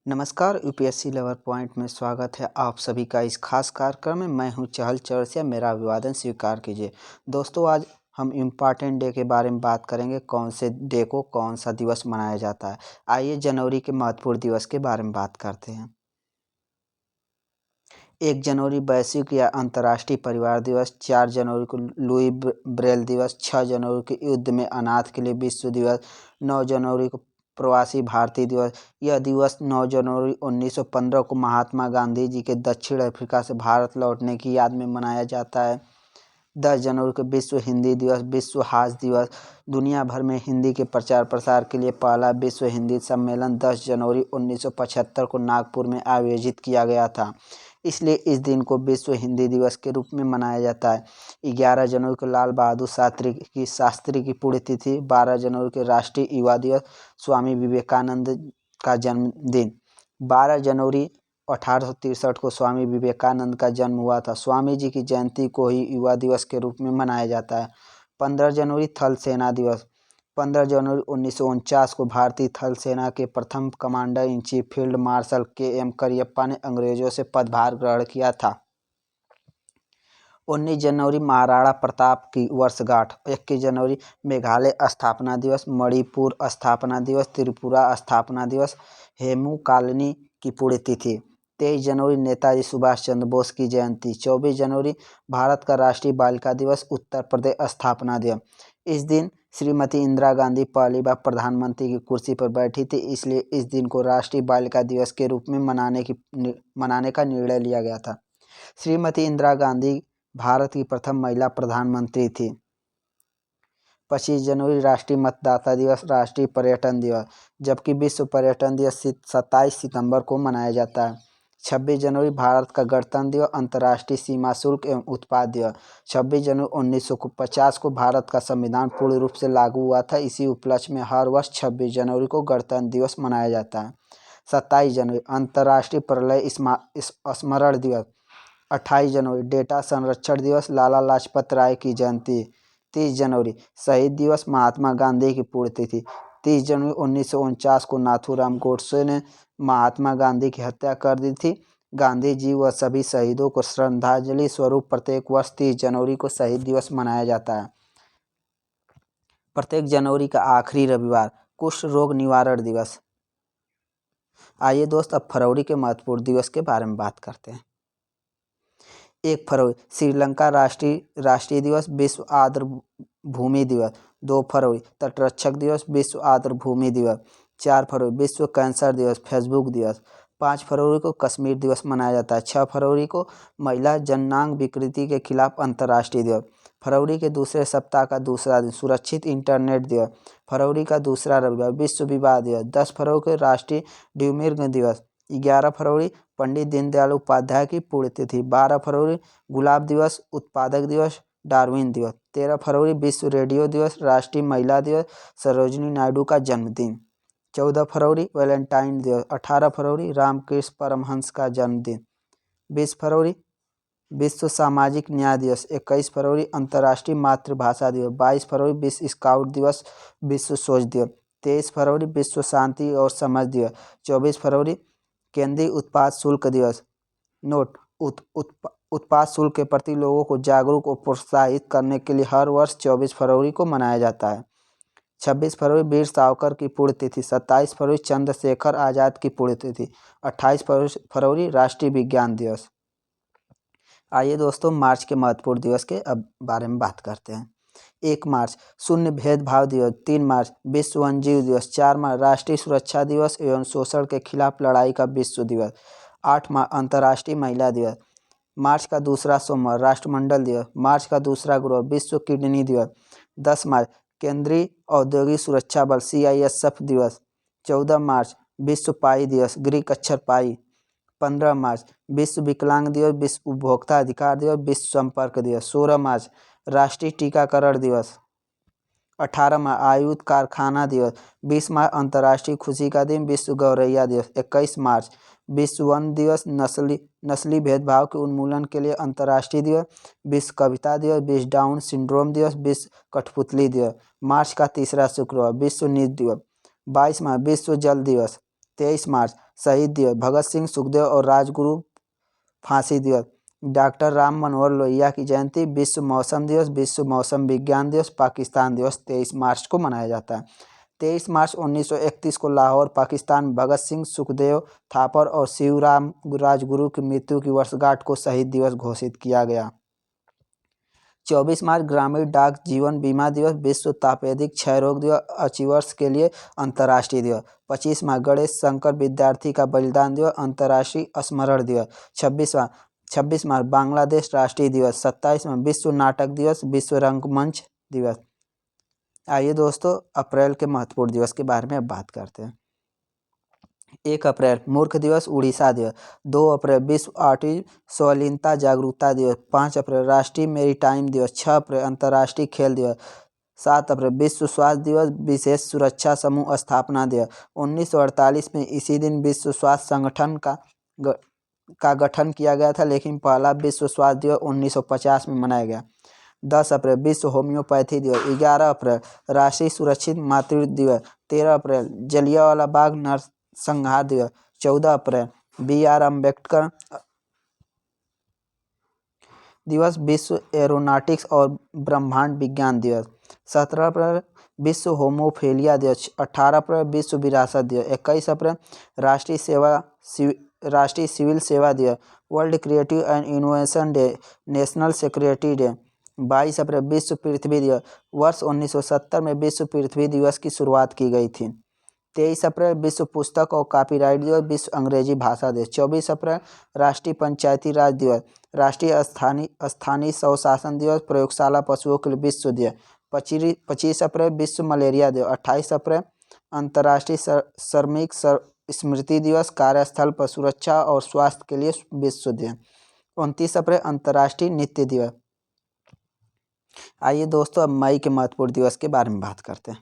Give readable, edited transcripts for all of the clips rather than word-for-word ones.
नमस्कार, UPSC level point में स्वागत है आप सभी का इस खास कार्यक्रम में। मैं हूं चहल चौरसिया, मेरा अभिवादन स्वीकार कीजिए। दोस्तों, आज हम इम्पॉर्टेंट डे के बारे में बात करेंगे। कौन से डे को कौन सा दिवस मनाया जाता है। आइए जनवरी के महत्वपूर्ण दिवस के बारे में बात करते हैं। 1 जनवरी वैश्विक या अंतर्राष्ट्रीय परिवार दिवस। 4 जनवरी को लुई ब्रेल दिवस। 6 जनवरी को युद्ध में अनाथ के लिए विश्व दिवस। 9 जनवरी को प्रवासी भारतीय दिवस। यह दिवस 9 जनवरी 1915 को महात्मा गांधी जी के दक्षिण अफ्रीका से भारत लौटने की याद में मनाया जाता है। 10 जनवरी को विश्व हिंदी दिवस। विश्व हास्य दिवस। दुनिया भर में हिंदी के प्रचार प्रसार के लिए पहला विश्व हिंदी सम्मेलन 10 जनवरी 1975 को नागपुर में आयोजित किया गया था, इसलिए इस दिन को विश्व हिंदी दिवस के रूप में मनाया जाता है। 11 जनवरी को लाल बहादुर शास्त्री की पुण्यतिथि। 12 जनवरी को राष्ट्रीय युवा दिवस, स्वामी विवेकानंद का जन्मदिन। 12 जनवरी 1863 को स्वामी विवेकानंद का जन्म हुआ था। स्वामी जी की जयंती को ही युवा दिवस के रूप में मनाया जाता है। 15 जनवरी थल सेना दिवस। 15 जनवरी 1949 को भारतीय थल सेना के प्रथम commander in chief field marshal KM. Cariappa ने अंग्रेजों से पदभार ग्रहण किया था। 19 जनवरी महाराणा प्रताप की वर्षगांठ। 21 जनवरी मेघालय स्थापना दिवस, मणिपुर स्थापना दिवस, त्रिपुरा स्थापना दिवस, हेमू कालनी की पुण्यतिथि। 23 जनवरी नेताजी सुभाष चंद्र बोस की जयंती। 24 जनवरी भारत का राष्ट्रीय बालिका दिवस, उत्तर प्रदेश स्थापना दिवस। इस दिन श्रीमती इंदिरा गांधी पहली बार प्रधानमंत्री की कुर्सी पर बैठी थी, इसलिए इस दिन को राष्ट्रीय बालिका दिवस के रूप में मनाने का निर्णय लिया गया था। श्रीमती इंदिरा गांधी भारत की प्रथम महिला प्रधानमंत्री थी। 25 जनवरी राष्ट्रीय मतदाता दिवस, राष्ट्रीय पर्यटन दिवस, जबकि विश्व पर्यटन दिवस 27 सितंबर को मनाया जाता है। 26 जनवरी भारत का गणतंत्र दिवस, अंतर्राष्ट्रीय सीमा शुल्क एवं उत्पाद दिवस। 26 जनवरी 1950 को भारत का संविधान पूर्ण रूप से लागू हुआ था। इसी उपलक्ष्य में हर वर्ष 26 जनवरी को गणतंत्र दिवस मनाया जाता है। 27 जनवरी अंतर्राष्ट्रीय प्रलय स्मरण दिवस। 28 जनवरी डेटा संरक्षण दिवस, लाला लाजपत राय की जयंती। 30 जनवरी शहीद दिवस, महात्मा गांधी की पुण्यतिथि। 30 जनवरी 1949 को नाथूराम गोडसे ने महात्मा गांधी की हत्या कर दी थी। गांधी जी व सभी शहीदों को श्रद्धांजलि स्वरूप प्रत्येक वर्ष 30 जनवरी को शहीद दिवस मनाया जाता है। प्रत्येक जनवरी का आखिरी रविवार कुष्ठ रोग निवारण दिवस। आइए दोस्त, अब फरवरी के महत्वपूर्ण दिवस के बारे में बात करते हैं। 1 फरवरी श्रीलंका राष्ट्रीय दिवस, विश्व आर्द्र भूमि दिवस। 2 फरवरी तटरक्षक दिवस, विश्व आर्द्र भूमि दिवस। 4 फरवरी विश्व कैंसर दिवस, फेसबुक दिवस। 5 फरवरी को कश्मीर दिवस मनाया जाता है। 6 फरवरी को महिला जननांग विकृति के खिलाफ अंतर्राष्ट्रीय दिवस। फरवरी के दूसरे सप्ताह का दूसरा दिन सुरक्षित इंटरनेट दिवस। फरवरी का दूसरा रविवार विश्व विवाह दिवस। 10 फरवरी को राष्ट्रीय द्विमृग दिवस। 11 फरवरी पंडित दीनदयाल उपाध्याय की पुण्यतिथि। 12 फरवरी गुलाब दिवस, उत्पादक दिवस, डार्विन दिवस। 13 फरवरी विश्व रेडियो दिवस, राष्ट्रीय महिला दिवस, सरोजिनी नायडू का जन्मदिन। 14 फरवरी वैलेंटाइन दिवस। 18 फरवरी रामकृष्ण परमहंस का जन्मदिन। 20 फरवरी विश्व सामाजिक न्याय दिवस। 21 फरवरी अंतर्राष्ट्रीय मातृभाषा दिवस। 22 फरवरी विश्व स्काउट दिवस, विश्व शौच दिवस। 23 फरवरी विश्व शांति और समझ दिवस। 24 फरवरी केंद्रीय उत्पाद शुल्क दिवस। नोट: उत्पाद शुल्क के प्रति लोगों को जागरूक और प्रोत्साहित करने के लिए हर वर्ष 24 फरवरी को मनाया जाता है। 26 फरवरी वीर सावरकर की पुण्यतिथि। 27 फरवरी चंद्रशेखर आजाद की पुण्यतिथि। 28 फरवरी राष्ट्रीय विज्ञान दिवस। आइए दोस्तों, मार्च के महत्वपूर्ण दिवस के अब बारे में बात करते हैं। 1 मार्च शून्य भेदभाव दिवस। 3 मार्च विश्व वन्यजीव दिवस। 4 मार्च राष्ट्रीय सुरक्षा दिवस एवं शोषण के खिलाफ लड़ाई का विश्व दिवस। 8 मार्च अंतर्राष्ट्रीय महिला दिवस। मार्च का दूसरा सोमवार राष्ट्रमंडल दिवस। मार्च का दूसरा गुरुवार विश्व किडनी दिवस। 10 मार्च केंद्रीय औद्योगिक सुरक्षा बल CISF दिवस। 14 मार्च विश्व पाई दिवस, ग्रीक अक्षर पाई। 15 मार्च विश्व विकलांग दिवस, विश्व उपभोक्ता अधिकार दिवस, विश्व संपर्क दिवस। 16 मार्च राष्ट्रीय टीकाकरण दिवस। 18 मार्च आयुध कारखाना दिवस। 20 मार्च अंतर्राष्ट्रीय खुशी का दिन, विश्व गौरैया दिवस। 21 मार्च विश्व वन दिवस, नस्ली भेदभाव के उन्मूलन के लिए अंतर्राष्ट्रीय दिवस, विश्व कविता दिवस, विश्व डाउन सिंड्रोम दिवस, विश्व कठपुतली दिवस। मार्च का तीसरा शुक्रवार विश्व नृत्य दिवस। 22 मार्च विश्व जल दिवस। 23 मार्च शहीद दिवस, भगत सिंह, सुखदेव और राजगुरु फांसी दिवस। डॉक्टर राम मनोहर लोहिया की जयंती, विश्व मौसम दिवस, विश्व मौसम विज्ञान दिवस, पाकिस्तान दिवस 23 मार्च को मनाया जाता है। 23 मार्च 1931 को लाहौर, पाकिस्तान में भगत सिंह, सुखदेव थापर और शिवराम राजगुरु की मृत्यु की वर्षगांठ को शहीद दिवस घोषित किया गया। 24 मार्च ग्रामीण डाक जीवन बीमा दिवस, विश्व तापेदिक क्षय रोग दिवस, अचीवर्स के लिए अंतर्राष्ट्रीय दिवस। 25 मार्च गणेश शंकर विद्यार्थी का बलिदान दिवस, अंतर्राष्ट्रीय स्मरण दिवस। 26 मार्च बांग्लादेश राष्ट्रीय दिवस। 27 मार्च विश्व नाटक दिवस, विश्व रंगमंच दिवस। आइए दोस्तों, अप्रैल के महत्वपूर्ण दिवस के बारे में अब बात करते हैं। 1 अप्रैल मूर्ख दिवस, उड़ीसा दिवस। 2 अप्रैल विश्व ऑटिज्म स्वाधीनता जागरूकता दिवस। 5 अप्रैल राष्ट्रीय मेरीटाइम दिवस। 6 अप्रैल अंतर्राष्ट्रीय खेल दिवस। 7 अप्रैल विश्व स्वास्थ्य दिवस, विशेष सुरक्षा समूह स्थापना दिवस। 1948 में इसी दिन विश्व स्वास्थ्य संगठन का गठन किया गया था, लेकिन पहला विश्व स्वास्थ्य दिवस 1950 में मनाया गया। 10 अप्रैल विश्व होम्योपैथी दिवस। 11 अप्रैल राष्ट्रीय सुरक्षित मातृत्व दिवस। 13 अप्रैल जलियांवाला बाग नरसंहार दिवस। 14 अप्रैल BR अम्बेडकर दिवस, विश्व एरोनॉटिक्स और ब्रह्मांड विज्ञान दिवस। 17 अप्रैल विश्व होमोफिलिया दिवस। 18 अप्रैल विश्व विरासत दिवस। 21 अप्रैल राष्ट्रीय सिविल सेवा दिवस, world creative and innovation day, national security day. 22 अप्रैल विश्व पृथ्वी दिवस। वर्ष 1970 में विश्व पृथ्वी दिवस की शुरुआत की गई थी। 23 अप्रैल विश्व पुस्तक और कॉपीराइट दिवस, विश्व अंग्रेजी भाषा दिवस। 24 अप्रैल राष्ट्रीय पंचायती राज दिवस, राष्ट्रीय स्थानीय स्वशासन दिवस, प्रयोगशाला पशुओं के लिए विश्व दिवस। 25 अप्रैल विश्व मलेरिया दिवस। 28 अप्रैल अंतर्राष्ट्रीय श्रमिक स्मृति दिवस, कार्यस्थल पर सुरक्षा और स्वास्थ्य के लिए विश्व दिवस। 29 अप्रैल अंतर्राष्ट्रीय नृत्य दिवस। आइए दोस्तों, अब मई के महत्वपूर्ण दिवस के बारे में बात करते हैं।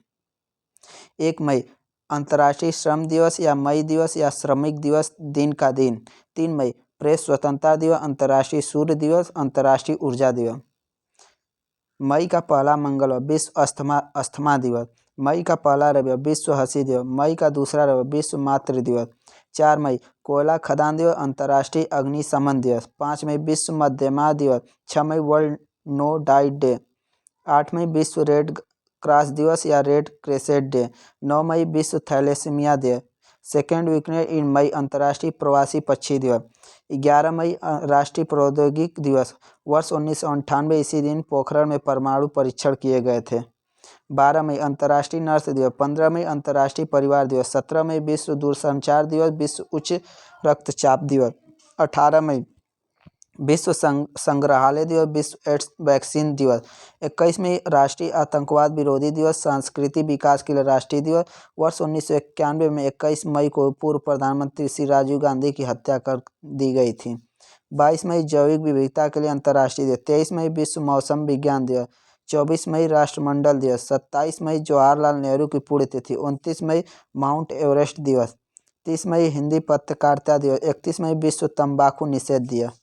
1 मई अंतर्राष्ट्रीय श्रम दिवस या मई दिवस या श्रमिक दिवस, दिन का दिन। 3 मई प्रेस स्वतंत्रता दिवस, अंतर्राष्ट्रीय सूर्य दिवस, अंतर्राष्ट्रीय ऊर्जा दिवस। मई का पहला मंगलवार विश्व अस्थमा दिवस। मई का पहला रविवार विश्व हंसी दिवस। मई का दूसरा रविवार विश्व मातृ दिवस। 4 मई कोयला खदान दिवस, अंतर्राष्ट्रीय अग्निशमन दिवस। 5 मई विश्व मध्यमा दिवस। 6 मई वर्ल्ड नो डाइट डे। 8 मई विश्व रेड क्रॉस दिवस या रेड क्रेसेंट डे। 9 मई विश्व थैलेसीमिया दिवस। सेकेंड वीकेंड इन मई अंतर्राष्ट्रीय प्रवासी पक्षी दिवस। 11 मई राष्ट्रीय प्रौद्योगिकी दिवस। वर्ष 1998 इसी दिन पोखरण में परमाणु परीक्षण किए गए थे। 12 मई अंतर्राष्ट्रीय नर्स दिवस। 15 मई अंतर्राष्ट्रीय परिवार दिवस। 17 मई विश्व दूरसंचार दिवस, विश्व उच्च रक्तचाप दिवस। 18 मई विश्व संग्रहालय दिवस, विश्व एड्स वैक्सीन दिवस। 21 मई राष्ट्रीय आतंकवाद विरोधी दिवस, सांस्कृतिक विकास के लिए राष्ट्रीय दिवस। वर्ष 1991 में 21 मई को पूर्व प्रधानमंत्री श्री राजीव गांधी की हत्या कर दी गई थी। 22 मई जैविक विविधता के लिए अंतर्राष्ट्रीय दिवस। 23 मई विश्व मौसम विज्ञान दिवस। 24 मई राष्ट्रमंडल दिवस। 27 मई जवाहरलाल नेहरू की पुण्यतिथि। 29 मई माउंट एवरेस्ट दिवस। 30 मई हिंदी पत्रकारिता दिवस। 31 मई विश्व तंबाकू निषेध दिवस।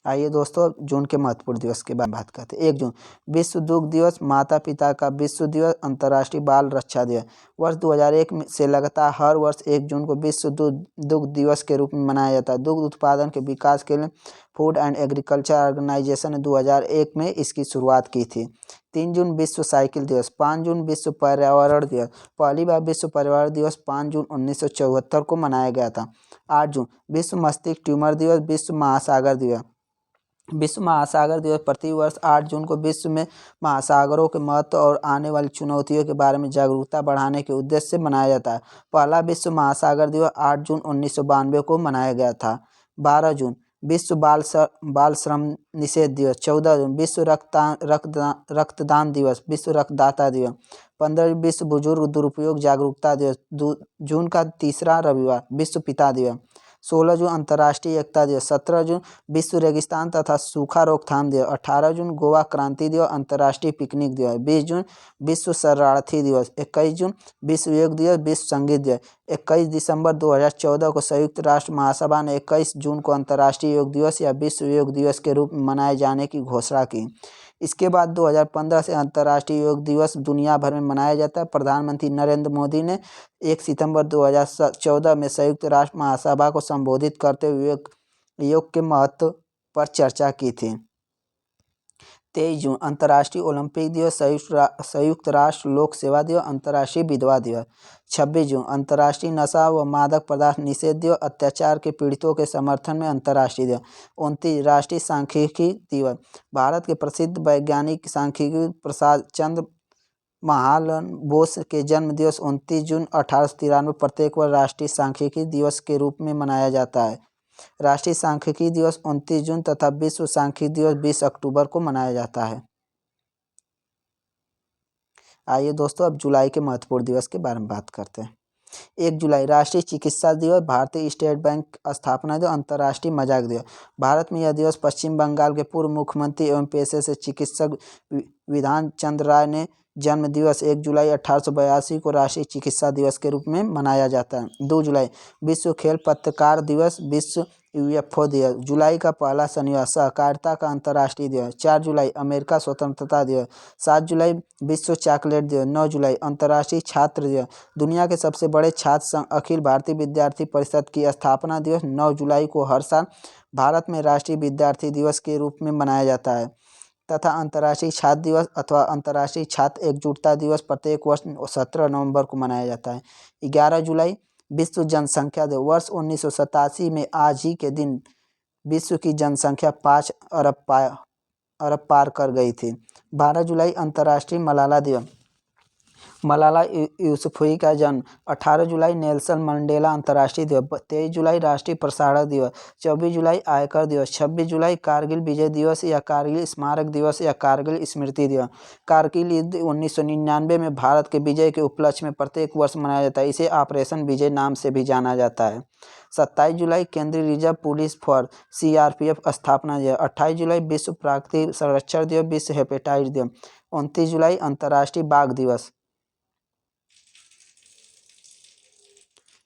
आइए दोस्तों, जून के महत्वपूर्ण दिवस के बारे में बात करते हैं। 1 जून विश्व दुग्ध दिवस, माता पिता का विश्व दिवस, अंतर्राष्ट्रीय बाल रक्षा दिवस। वर्ष 2001 से लगातार हर वर्ष 1 जून को विश्व दुग्ध दिवस के रूप में मनाया जाता है। दुग्ध उत्पादन के विकास के लिए फूड एंड एग्रीकल्चर ऑर्गेनाइजेशन ने 2001 में इसकी शुरुआत की थी। 3 जून विश्व साइकिल दिवस। 5 जून विश्व पर्यावरण दिवस। पहली बार विश्व पर्यावरण दिवस 5 जून 1974 को मनाया गया था। 8 जून विश्व मस्तिष्क ट्यूमर दिवस, विश्व महासागर दिवस। विश्व महासागर दिवस प्रतिवर्ष 8 जून को विश्व में महासागरों के महत्व और आने वाली चुनौतियों के बारे में जागरूकता बढ़ाने के उद्देश्य से मनाया जाता है। पहला विश्व महासागर दिवस 8 जून 1992 को मनाया गया था। 12 जून विश्व बाल श्रम निषेध दिवस। 14 जून विश्व रक्तदान दिवस, विश्व रक्तदाता दिवस। 15 जून विश्व बुजुर्ग दुरुपयोग जागरूकता दिवस। जून का तीसरा रविवार विश्व पिता दिवस। 16 जून अंतर्राष्ट्रीय एकता दिवस। 17 जून विश्व रेगिस्तान तथा सूखा रोकथाम दिवस। 18 जून गोवा क्रांति दिवस, अंतर्राष्ट्रीय पिकनिक दिवस। 20 जून विश्व शरणार्थी दिवस। 21 जून विश्व योग दिवस, विश्व संगीत दिवस। 21 दिसंबर 2014 को संयुक्त राष्ट्र महासभा ने 21 जून को अंतर्राष्ट्रीय योग दिवस या विश्व योग दिवस के रूप में मनाए जाने की घोषणा की। इसके बाद 2015 से अंतर्राष्ट्रीय योग दिवस दुनिया भर में मनाया जाता है। प्रधानमंत्री नरेंद्र मोदी ने 1 सितंबर 2014 में संयुक्त राष्ट्र महासभा को संबोधित करते हुए योग के महत्व पर चर्चा की थी। 23 जून अंतर्राष्ट्रीय ओलंपिक दिवस, संयुक्त राष्ट्र लोक सेवा दिवस, अंतर्राष्ट्रीय विधवा दिवस। 26 जून अंतर्राष्ट्रीय नशा व मादक पदार्थ निषेध दिवस, अत्याचार के पीड़ितों के समर्थन में अंतर्राष्ट्रीय दिवस। 29 राष्ट्रीय सांख्यिकी दिवस, भारत के प्रसिद्ध वैज्ञानिक सांख्यिकी प्रसाद चंद्र महालनोबिस के जन्म दिवस 29 जून 1893 प्रत्येक वर्ष राष्ट्रीय सांख्यिकी दिवस के रूप में मनाया जाता है। राष्ट्रीय सांख्यिकी दिवस 29 जून तथा विश्व सांख्यिकी दिवस 20 अक्टूबर को मनाया जाता है। आइए दोस्तों अब जुलाई के महत्वपूर्ण दिवस के बारे में बात करते हैं। 1 जुलाई राष्ट्रीय चिकित्सा दिवस, भारतीय स्टेट बैंक स्थापना दिवस, अंतर्राष्ट्रीय मजाक दिवस। भारत में यह दिवस पश्चिम बंगाल के पूर्व मुख्यमंत्री एवं पेशे से चिकित्सक विधान चंद्र राय ने जन्म दिवस 1 जुलाई 1882 को राष्ट्रीय चिकित्सा दिवस के रूप में मनाया जाता है। 2 जुलाई विश्व खेल पत्रकार दिवस, विश्व यूएफओ दिवस। जुलाई का पहला शनिवार सहकारिता का अंतर्राष्ट्रीय दिवस। 4 जुलाई अमेरिका स्वतंत्रता दिवस। 7 जुलाई विश्व चॉकलेट दिवस। 9 जुलाई अंतर्राष्ट्रीय छात्र दिवस, दुनिया के सबसे बड़े छात्र संघ अखिल भारतीय विद्यार्थी परिषद की स्थापना दिवस 9 जुलाई को हर साल भारत में राष्ट्रीय विद्यार्थी दिवस के रूप में मनाया जाता है तथा अंतर्राष्ट्रीय छात्र दिवस अथवा अंतर्राष्ट्रीय छात्र एकजुटता दिवस प्रत्येक वर्ष 17 नवंबर को मनाया जाता है। 11 जुलाई विश्व जनसंख्या दिवस, वर्ष 1987 में आज ही के दिन विश्व की जनसंख्या 5 अरब पार कर गई थी। 12 जुलाई अंतर्राष्ट्रीय मलाला दिवस, मलाला यूसुफजई का जन्म। 18 जुलाई नेल्सन मंडेला अंतर्राष्ट्रीय दिवस। 23 जुलाई राष्ट्रीय प्रसारण दिवस। 24 जुलाई आयकर दिवस। 26 जुलाई कारगिल विजय दिवस या कारगिल स्मारक दिवस या कारगिल स्मृति दिवस। कारगिल युद्ध 1999 में भारत के विजय के उपलक्ष्य में प्रत्येक वर्ष मनाया जाता है। इसे ऑपरेशन विजय नाम से भी जाना जाता है। 27 जुलाई केंद्रीय रिजर्व पुलिस फोर्स सीआरपीएफ स्थापना दिवस। 28 जुलाई विश्व प्राकृतिक संरक्षण दिवस, विश्व हेपेटाइटिस दिवस। 29 जुलाई अंतर्राष्ट्रीय बाघ दिवस।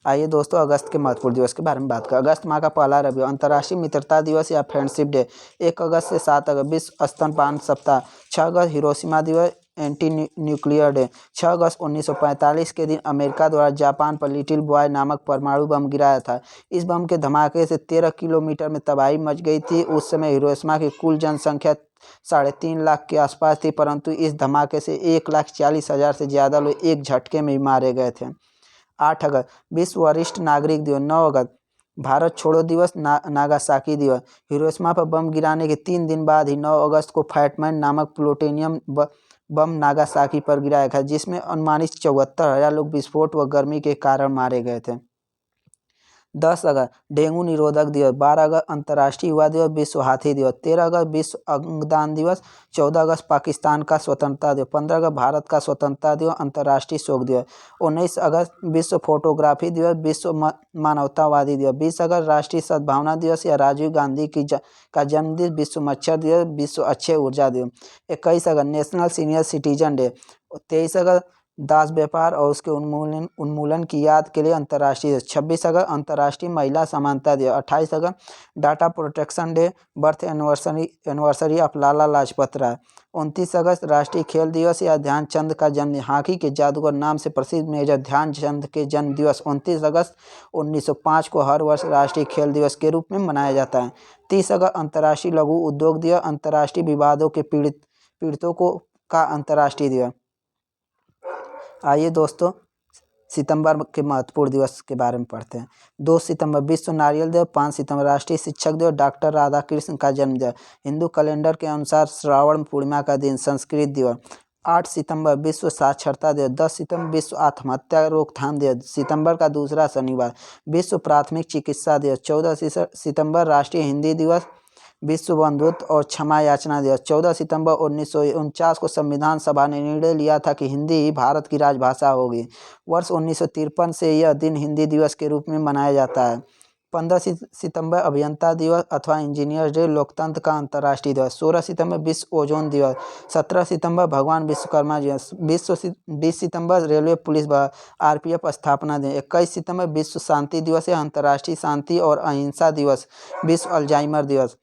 आइए दोस्तों अगस्त के महत्वपूर्ण दिवस के बारे में बात करें। अगस्त माह का पहला रविवार अंतर्राष्ट्रीय मित्रता दिवस या फ्रेंडशिप डे। 1 अगस्त से 7 अगस्त विश्व स्तनपान सप्ताह। 6 अगस्त हिरोशिमा दिवस एंटी न्यूक्लियर डे। 6 अगस्त 1945 के दिन अमेरिका द्वारा जापान पर लिटिल बॉय नामक परमाणु बम गिराया था। इस बम के धमाके से 13 किलोमीटर में तबाही मच गई थी। उस समय हिरोशिमा की कुल जनसंख्या 3.5 लाख के आसपास थी, परंतु इस धमाके से 1,40,000 से ज़्यादा लोग एक झटके में ही मारे गए थे। 8 अगस्त विश्व वरिष्ठ नागरिक दिवस। 9 अगस्त भारत छोड़ो दिवस, नागासाकी दिवस। हिरोशिमा पर बम गिराने के 3 दिन बाद ही 9 अगस्त को फैटमैन नामक प्लूटोनियम बम नागासाकी पर गिराया गया, जिसमें अनुमानित 74,000 लोग विस्फोट व गर्मी के कारण मारे गए थे। 10 अगस्त डेंगू निरोधक दिवस। 12 अगस्त अंतर्राष्ट्रीय युवा दिवस, विश्व हाथी दिवस। 13 अगस्त विश्व अंगदान दिवस। 14 अगस्त पाकिस्तान का स्वतंत्रता दिवस। 15 अगस्त भारत का स्वतंत्रता दिवस, अंतर्राष्ट्रीय शोक दिवस। 19 अगस्त विश्व फोटोग्राफी दिवस, विश्व मानवतावादी दिवस। 20 अगस्त राष्ट्रीय सद्भावना दिवस या राजीव गांधी का जन्मदिन, विश्व मच्छर दिवस, विश्व अक्षय ऊर्जा दिवस। 21 अगस्त नेशनल सीनियर सिटीजन डे। 23 अगस्त दास व्यापार और उसके उन्मूलन की याद के लिए अंतर्राष्ट्रीय। 26 अगस्त अंतर्राष्ट्रीय महिला समानता दिवस। 28 अगस्त data protection day, birth anniversary of Lala Lajpat Rai. 29 अगस्त राष्ट्रीय खेल दिवस या ध्यानचंद का जन्म, हॉकी के जादूगर नाम से प्रसिद्ध मेजर ध्यानचंद के जन्म दिवस 29 अगस्त 1905 को हर वर्ष राष्ट्रीय खेल दिवस के रूप में मनाया जाता है। 30 अगस्त अंतर्राष्ट्रीय लघु उद्योग दिवस, अंतर्राष्ट्रीय विवादों के पीड़ितों का अंतर्राष्ट्रीय दिवस। आइए दोस्तों सितंबर के महत्वपूर्ण दिवस के बारे में पढ़ते हैं। 2 सितंबर विश्व नारियल दिवस। 5 सितंबर राष्ट्रीय शिक्षक दिवस, डॉक्टर राधाकृष्ण का जन्म दिवस। हिंदू कैलेंडर के अनुसार श्रावण पूर्णिमा का दिन, संस्कृत दिवस। 8 सितंबर विश्व साक्षरता दिवस। 10 सितंबर विश्व आत्महत्या रोकथाम दिवस, सितंबर का दूसरा शनिवार। विश्व प्राथमिक चिकित्सा दिवस। 14 सितंबर राष्ट्रीय हिंदी दिवस, विश्व बंधुत्व और क्षमा याचना दिवस। 14 सितंबर 1949 को संविधान सभा ने निर्णय लिया था कि हिंदी ही भारत की राजभाषा होगी। वर्ष 1953 से यह दिन हिंदी दिवस के रूप में मनाया जाता है। 15 सितंबर अभियंता दिवस अथवा इंजीनियर डे, लोकतंत्र का अंतर्राष्ट्रीय दिवस। 16 सितंबर विश्व ओजोन दिवस। 17 सितंबर भगवान विश्वकर्मा दिवस। 20 सितंबर रेलवे पुलिस आरपीएफ स्थापना दिवस। 21 सितंबर विश्व शांति दिवस या अंतर्राष्ट्रीय शांति और अहिंसा दिवस, विश्व अल्जाइमर दिवस।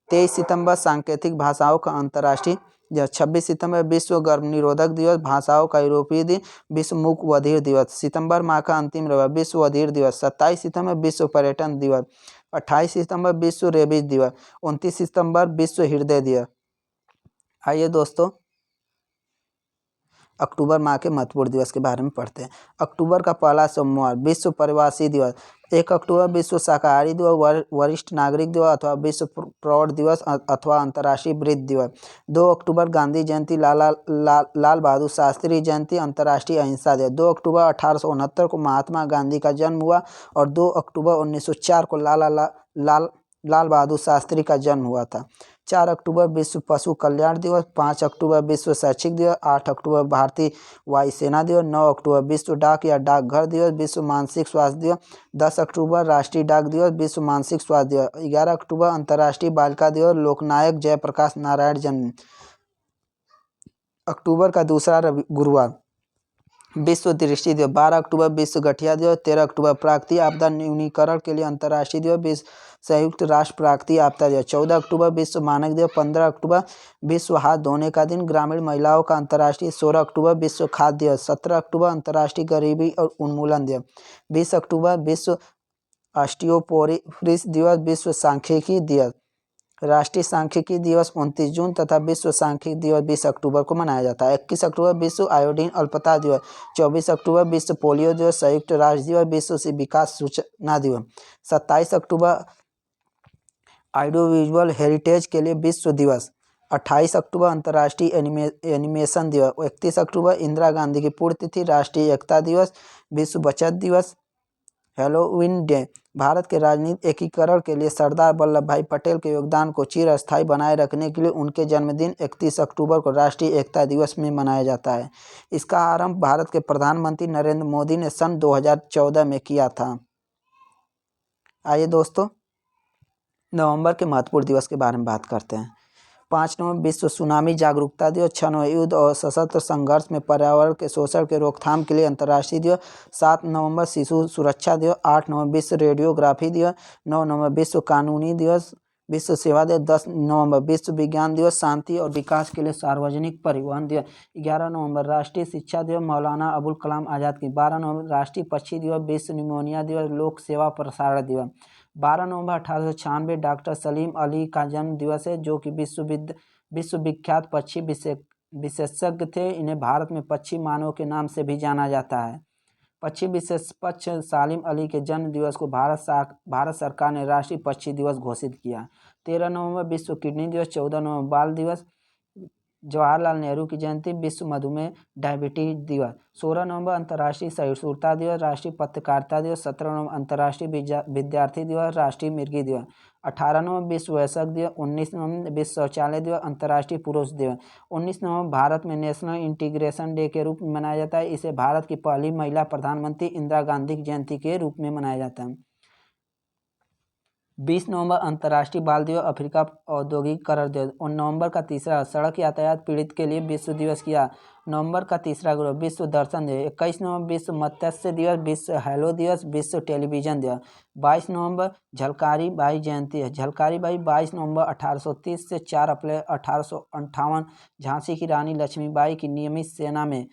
23 सितंबर सांकेतिक भाषाओं का अंतर्राष्ट्रीय दिवस। 26 सितंबर विश्व गर्भ निरोधक दिवस, भाषाओं का यूरोपीय दिन, विश्व मूक बधिर दिवस। सितंबर माह का अंतिम रविवार विश्व बधिर दिवस। 27 सितंबर विश्व पर्यटन दिवस। 28 सितंबर विश्व रेबीज दिवस। 29 सितंबर विश्व हृदय दिवस। आइए दोस्तों अक्टूबर माह के महत्वपूर्ण दिवस के बारे में पढ़ते हैं। अक्टूबर का पहला सोमवार विश्व प्रवासी दिवस। 1 अक्टूबर विश्व शाकाहारी दिवस, वरिष्ठ नागरिक दिवस अथवा विश्व प्रौढ़ दिवस अथवा अंतर्राष्ट्रीय वृद्ध दिवस। 2 अक्टूबर गांधी जयंती, लाल बहादुर शास्त्री जयंती, अंतर्राष्ट्रीय अहिंसा दिवस। 2 अक्टूबर 1869 को महात्मा गांधी का जन्म हुआ और 2 अक्टूबर 1904 को लाल बहादुर शास्त्री का जन्म हुआ था। 4 अक्टूबर विश्व पशु कल्याण दिवस। 5 अक्टूबर विश्व शैक्षिक दिवस। 8 अक्टूबर भारतीय वायुसेना दिवस। 9 अक्टूबर विश्व डाक या डाकघर दिवस, विश्व मानसिक स्वास्थ्य दिवस। 10 अक्टूबर राष्ट्रीय डाक दिवस, विश्व मानसिक स्वास्थ्य दिवस। 11 अक्टूबर अंतर्राष्ट्रीय बालिका दिवस, लोकनायक जयप्रकाश नारायण जन्म। अक्टूबर का दूसरा गुरुवार विश्व दृष्टि दिवस। 12 अक्टूबर विश्व गठिया दिवस। 13 अक्टूबर प्राकृतिक आपदा न्यूनीकरण के लिए अंतर्राष्ट्रीय दिवस, संयुक्त राष्ट्र प्राकृतिक आपदा दिवस। 14 अक्टूबर विश्व मानक दिवस। 15 अक्टूबर विश्व हाथ धोने का दिन, ग्रामीण महिलाओं का अंतर्राष्ट्रीय। 16 अक्टूबर विश्व खाद्य दिवस। 17 अक्टूबर अंतर्राष्ट्रीय गरीबी और उन्मूलन दिवस। 20 अक्टूबर विश्व ऑस्टियोपोरोसिस दिवस, विश्व सांख्यिकी दिवस। राष्ट्रीय सांख्यिकी दिवस 29 जून तथा विश्व सांख्यिकी दिवस 20 अक्टूबर को मनाया जाता है। 21 अक्टूबर विश्व आयोडीन अल्पता दिवस। 24 अक्टूबर विश्व पोलियो दिवस, संयुक्त राष्ट्र दिवस, विश्व विकास सूचना दिवस। 27 अक्टूबर ऑडियो विजुअल हेरिटेज के लिए विश्व दिवस। 28 अक्टूबर अंतर्राष्ट्रीय एनिमेशन दिवस। 31 अक्टूबर इंदिरा गांधी की पुण्यतिथि, राष्ट्रीय एकता दिवस, विश्व बचत दिवस। हैलोवीन डे भारत के राजनीतिक एकीकरण के लिए सरदार वल्लभ भाई पटेल के योगदान को चिरस्थायी बनाए रखने के लिए उनके जन्मदिन 31 अक्टूबर को राष्ट्रीय एकता दिवस में मनाया जाता है। इसका आरंभ भारत के प्रधानमंत्री नरेंद्र मोदी ने सन 2014 में किया था। आइए दोस्तों नवंबर के महत्वपूर्ण दिवस के बारे में बात करते हैं। 5 नवंबर विश्व सुनामी जागरूकता दिवस। 6 नवंबर युद्ध और सशस्त्र संघर्ष में पर्यावरण के शोषण के रोकथाम के लिए अंतर्राष्ट्रीय दिवस। 7 नवंबर शिशु सुरक्षा दिवस। 8 नवंबर विश्व रेडियोग्राफी दिवस। 9 नवंबर विश्व कानूनी दिवस, विश्व सेवा दिवस। 10 नवंबर विश्व विज्ञान दिवस, शांति और विकास के लिए सार्वजनिक परिवहन दिवस। 11 नवंबर राष्ट्रीय शिक्षा दिवस, मौलाना अबुल कलाम आज़ाद की। 12 नवंबर राष्ट्रीय पक्षी दिवस, विश्व निमोनिया दिवस, लोक सेवा प्रसारण दिवस। 12 नवंबर 1896 डॉक्टर सलीम अली का जन्म दिवस है, जो कि विश्व विख्यात पक्षी विशेषज्ञ थे। इन्हें भारत में पक्षी मानव के नाम से भी जाना जाता है। पक्षी सालिम अली के जन्म दिवस को भारत सरकार ने राष्ट्रीय पक्षी दिवस घोषित किया। 13 नवंबर विश्व किडनी दिवस। 14 नवंबर बाल दिवस, जवाहरलाल नेहरू की जयंती, विश्व मधुमेह डायबिटीज दिवस। 16 नवंबर अंतर्राष्ट्रीय सहिष्णुता दिवस, राष्ट्रीय पत्रकारिता दिवस। 17 नवंबर अंतर्राष्ट्रीय विद्यार्थी दिवस, राष्ट्रीय मिर्गी दिवस। 18 नवंबर विश्व वयस्क दिवस। 19 नवंबर विश्व शौचालय दिवस, अंतर्राष्ट्रीय पुरुष दिवस। 19 नवंबर भारत में नेशनल इंटीग्रेशन डे के रूप में मनाया जाता है। इसे भारत की पहली महिला प्रधानमंत्री इंदिरा गांधी की जयंती के रूप में मनाया जाता है। 20 नवंबर अंतर्राष्ट्रीय बाल दिवस, अफ्रीका औद्योगिकीकरण दिवस। और नवंबर का तीसरा सड़क यातायात पीड़ित के लिए विश्व दिवस किया। नवंबर का तीसरा गुरु विश्व दर्शन दिवस। 21 नवंबर विश्व मत्स्य दिवस, विश्व हैलो दिवस, विश्व टेलीविजन दिवस। 22 नवंबर झलकारी बाई जयंती है। झलकारी बाई 22 नवंबर 1830 से 4 अप्रैल 1858 झांसी की रानी लक्ष्मीबाई की नियमित सेना में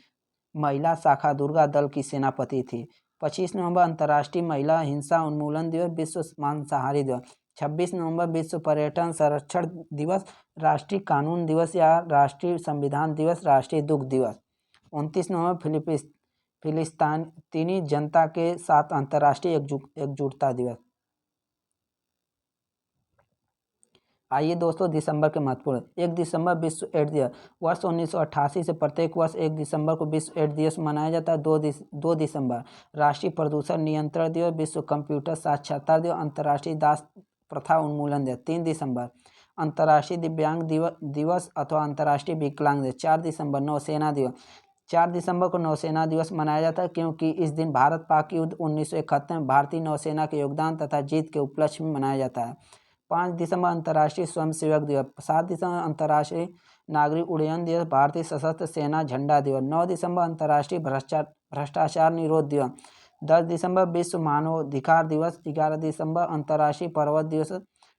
महिला शाखा दुर्गा दल की सेनापति थी। 25 नवंबर अंतर्राष्ट्रीय महिला हिंसा उन्मूलन दिवस, विश्व मांसाहारी दिवस। 26 नवंबर विश्व पर्यटन संरक्षण दिवस, राष्ट्रीय कानून दिवस या राष्ट्रीय संविधान दिवस, राष्ट्रीय दुग्ध दिवस। 29 नवंबर फिलिस्तीनी जनता के साथ अंतर्राष्ट्रीय एकजुटता दिवस। आइए दोस्तों दिसंबर के महत्वपूर्ण। 1 दिसंबर विश्व एड्स दिवस। वर्ष 1988 से प्रत्येक वर्ष 1 दिसंबर को विश्व एड्स दिवस मनाया जाता है। 2 दिसंबर राष्ट्रीय प्रदूषण नियंत्रण दिवस, विश्व कंप्यूटर साक्षरता दिवस, अंतर्राष्ट्रीय दास प्रथा उन्मूलन दिवस। 3 दिसंबर अंतर्राष्ट्रीय दिव्यांग दिवस अथवा अंतर्राष्ट्रीय विकलांग दिवस। 4 दिसंबर नौसेना दिवस। 4 दिसंबर को नौसेना दिवस मनाया जाता है क्योंकि इस दिन भारत पाक युद्ध 1971 में भारतीय नौसेना के योगदान तथा जीत के उपलक्ष्य में मनाया जाता है। 5 दिसंबर अंतर्राष्ट्रीय स्वयंसेवक दिवस। 7 दिसंबर अंतर्राष्ट्रीय नागरिक उड्डयन दिवस, भारतीय सशस्त्र सेना झंडा दिवस। 9 दिसंबर अंतर्राष्ट्रीय भ्रष्टाचार निरोध दिवस। 10 दिसंबर विश्व मानवाधिकार दिवस। 11 दिसंबर अंतर्राष्ट्रीय पर्वत दिवस।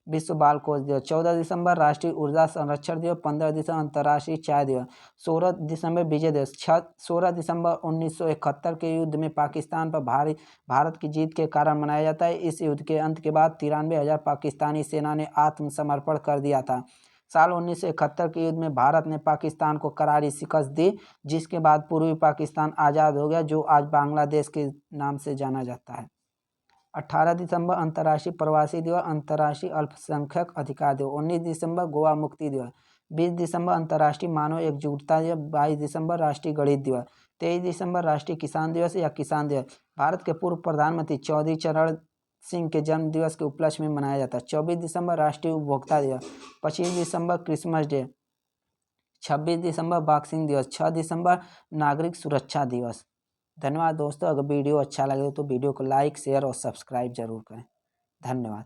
विश्व बाल कोष दिवस। 14 दिसंबर राष्ट्रीय ऊर्जा संरक्षण दिवस। 15 दिसंबर अंतर्राष्ट्रीय चाय दिवस। 16 दिसंबर विजय दिवस। 16 दिसंबर 1971 के युद्ध में पाकिस्तान पर भारत की जीत के कारण मनाया जाता है। इस युद्ध के अंत के बाद 93,000 पाकिस्तानी सेना ने आत्मसमर्पण कर दिया था। साल 1971 के युद्ध में भारत ने पाकिस्तान को करारी शिकस्त दी, जिसके बाद पूर्वी पाकिस्तान आज़ाद हो गया, जो आज बांग्लादेश के नाम से जाना जाता है। 18 दिसंबर अंतर्राष्ट्रीय प्रवासी दिवस। अंतर्राष्ट्रीय अल्पसंख्यक अधिकार दिवस। 19 दिसंबर गोवा मुक्ति दिवस। 20 दिसंबर अंतर्राष्ट्रीय मानव एकजुटता दिवस। 22 दिसंबर राष्ट्रीय गणित दिवस। 23 दिसंबर राष्ट्रीय किसान दिवस या किसान दिवस भारत के पूर्व प्रधानमंत्री चौधरी चरण सिंह के जन्म दिवस के उपलक्ष्य में मनाया जाता है। 24 दिसंबर राष्ट्रीय उपभोक्ता दिवस। 25 दिसंबर क्रिसमस डे। 26 दिसंबर बॉक्सिंग दिवस। 6 दिसंबर नागरिक सुरक्षा दिवस। धन्यवाद दोस्तों। अगर वीडियो अच्छा लगे तो वीडियो को लाइक, शेयर और सब्सक्राइब जरूर करें। धन्यवाद।